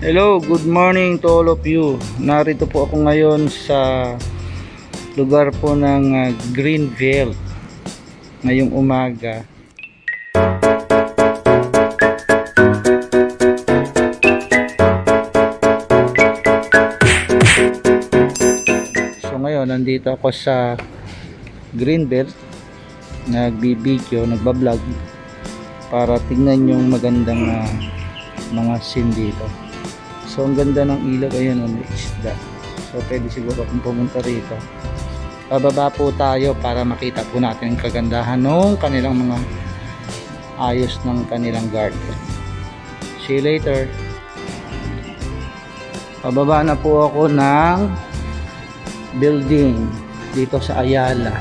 Hello, good morning to all of you. Narito po ako ngayon sa lugar po ng Greenbelt ngayong umaga. So ngayon, nandito ako sa Greenbelt, nagbibideo, nagbablog para tingnan yung magandang mga scene dito. So ang ganda ng ilog, ayun, may isda. So pwede siguro kung pumunta rito. Pababa po tayo para makita po natin ang kagandahan ng kanilang mga ayos ng kanilang garden. See you later. Pababa na po ako ng building dito sa Ayala.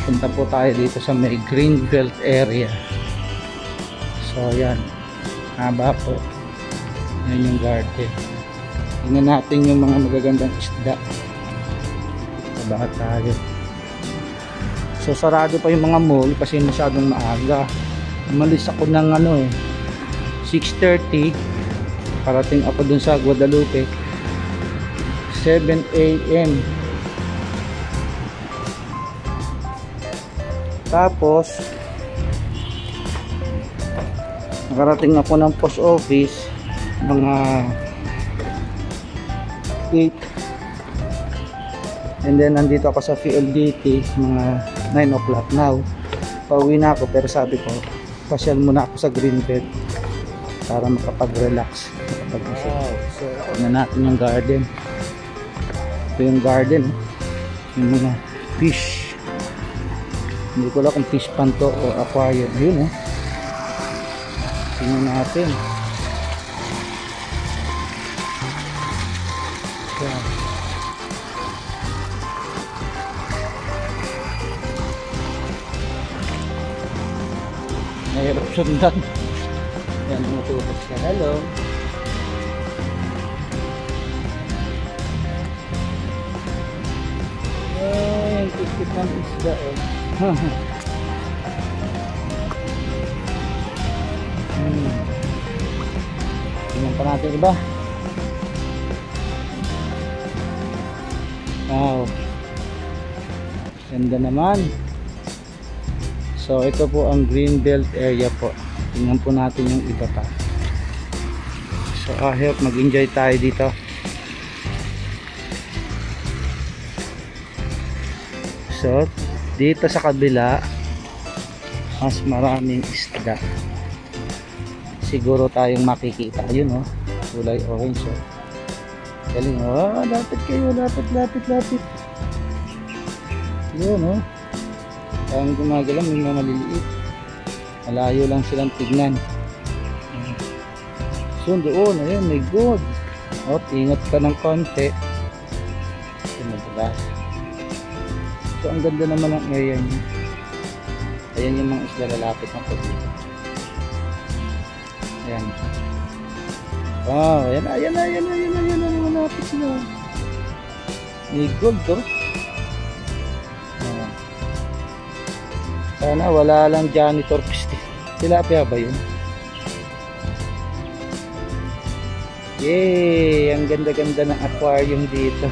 Punta po tayo dito sa may Greenbelt area. So ayan, haba po. Yan yung garden. Tingnan natin yung mga magagandang isda. Baka tayo. So sarado pa yung mga mall kasi masyadong maaga. Umalis ako ng 6:30. Parating ako dun sa Guadalupe 7 AM. Tapos nakarating ako ng post office mga 8, and then nandito ako sa PLDT mga 9 o'clock now. Pauwi na ako pero sabi ko pasyal muna ako sa Greenbelt para makapag-relax, makapag-isip. So tignan natin yung garden. Ito yung garden, yung mga fish. Hindi ko lang kung fish pan to o aquarium. Yun tingnan natin. Nahirap sundan. Yan, matutok ka. Hello. Ay, kikit ng isda tingnan pa natin iba. Wow, ganda naman. So ito po ang Greenbelt area po. Tingnan po natin yung iba pa. So I hope mag-enjoy tayo dito. So dito sa kabila mas maraming isda. Siguro tayong makikita. Yun kulay orange galing. Lapit kayo, lapit. Yun ang gumagalaw, may mga maliliit. Malayo lang silang tignan. So doon, ayun, may good. Ingat ka ng konti. So ang ganda naman ng area niya. Ayan yung mga isla lalapit ng pagdito. Ayan. Wow, ayan, malapit sila. May gold sana wala lang janitor piste. Tilapia ba yun? Yay! Ang ganda-ganda ng aquarium dito.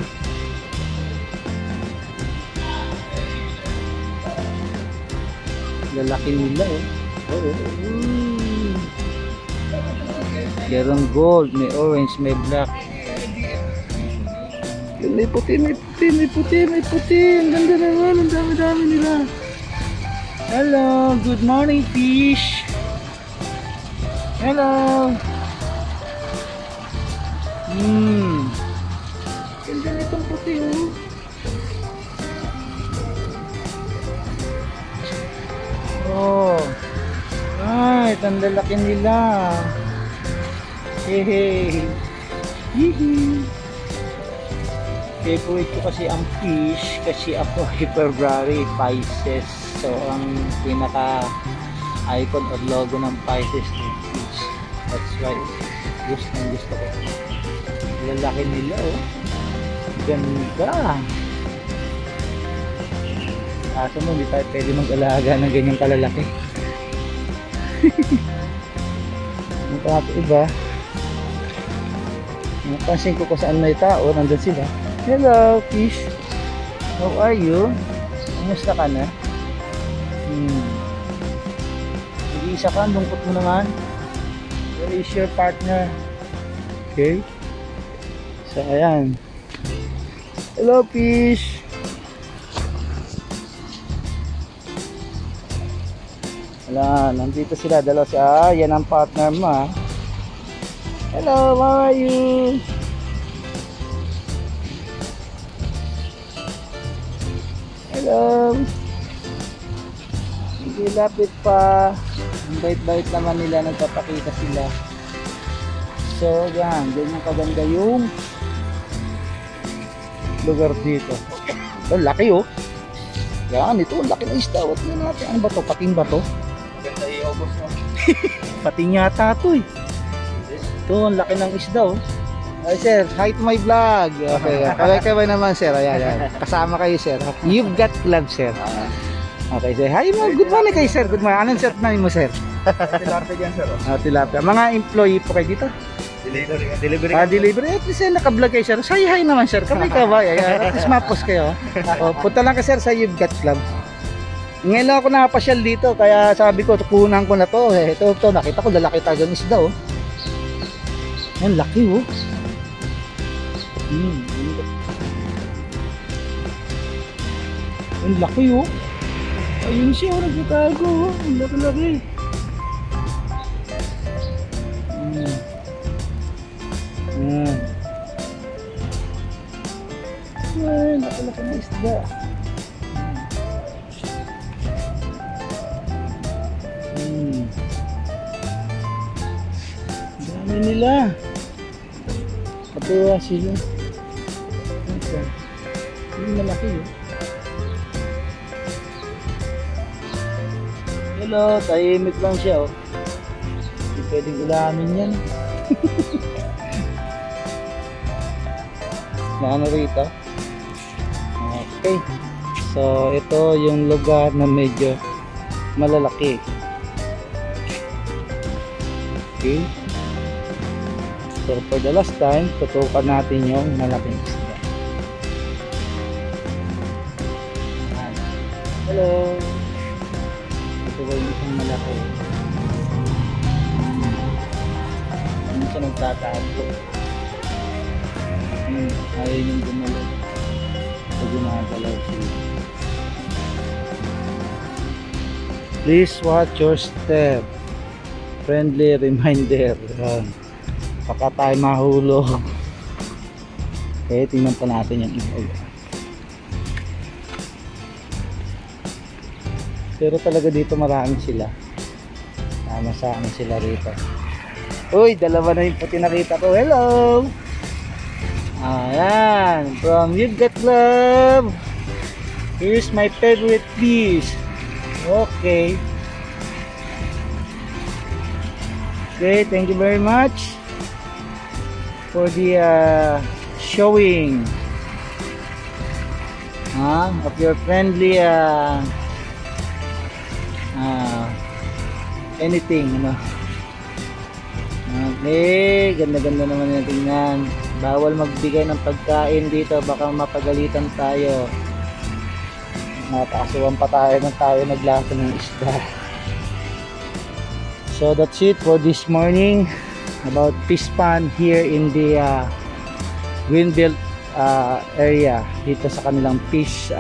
Lalaki nila Merong gold, may orange, may black. May puti. Ang ganda naman, ang dami-dami nila. Hello, good morning fish. Hello. Ganda nitong puti Right, ang lalaki nila. Hey. Favorite ko kasi ang fish kasi ako February Pisces. So ang pinaka icon or logo ng Pisces is fish. That's why gusto ko. Lalaki nila ganda. Kaso mo hindi tayo pwede mag-alaga ng ganyang kalalaki. Ang iba Napansin ko kung saan may tao, nandun sila. Hello, fish. How are you? Kumusta ka na? Nag-iisa ka, lungkot mo naman. Where is your partner? Okay. So, ayan. Hello, fish. Wala, nandito sila. Dalawa siya. Yan ang partner mo, ha? Hello, how are you? Hello. Hindi lapit pa. Ang bait-bait naman nila, nagpapakita sila. So yan, ganyan kaganda yung lugar dito. Oh, laki oh. Yan, ito, laki na isda. What na natin? Ano ba to? Pating ba to? Maganda i-august mo. Pating yata to eh. Ito, ang laki ng isda oh. Ay sir, hi to my vlog. Okay, kaway naman sir. Ayan. Kasama kayo sir. You've got club sir. Okay sir, hi mo. Good morning kayo sir. Good morning. Anong sir na mo sir? Tilapia dyan sir. Tilapia. Mga employee po kayo dito? Delivery. Delivery. At least naka-vlog kayo sir. Say hi naman sir. Kaway. At least mapos kayo. Punta lang ka sir sa You've Got Club. Ngayon lang ako nakapasyal dito. Kaya sabi ko, tukunan ko na to. Ito, nakita ko lalaki tayo ng isda oh. Ang laki oh. Ang laki oh. Ayun siya oh, nagtatago oh. Ang laki-laki. Ay, laki-laki na isda. Dami nila. Patuwa sila. Yung malaki yun. Hello, tahimik lang siya oh. Hindi pwedeng ulamin yan. Na ano rito? Okay. So ito yung lugar na medyo malalaki. Okay. So for the last time, tutukan natin yung malaking isda. Hello. Ito ba yung isang malaki? Ano siya nagtatago? Ayaw yung gumalaw. Ito gumagalaw siya. Please watch your step. Friendly reminder. Baka tayo mahulog. Okay, tingnan pa natin yung iba. Pero talaga dito marami sila. Sama-sama sila rito. Uy, dalawa na yung puti nakita ko. Hello! Ayan, from You've Got Club. Here's my favorite fish. Okay. Okay, thank you very much for the showing of your friendly anything, ano. Okay, ganda-ganda naman yung tingnan. Bawal magbigay ng pagkain dito, baka mapagalitan tayo. Napakasuhan pa tayo ng tayo naglasa ng isda. So that's it for this morning about fish pond here in the Greenbelt area, dito sa kanilang fish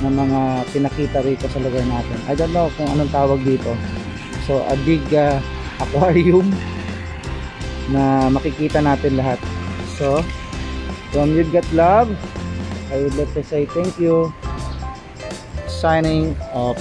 na mga pinakita rito sa lugar natin. I don't know kung anong tawag dito. So a big aquarium na makikita natin lahat. So from You've Got Love, I would like to say thank you. Signing off.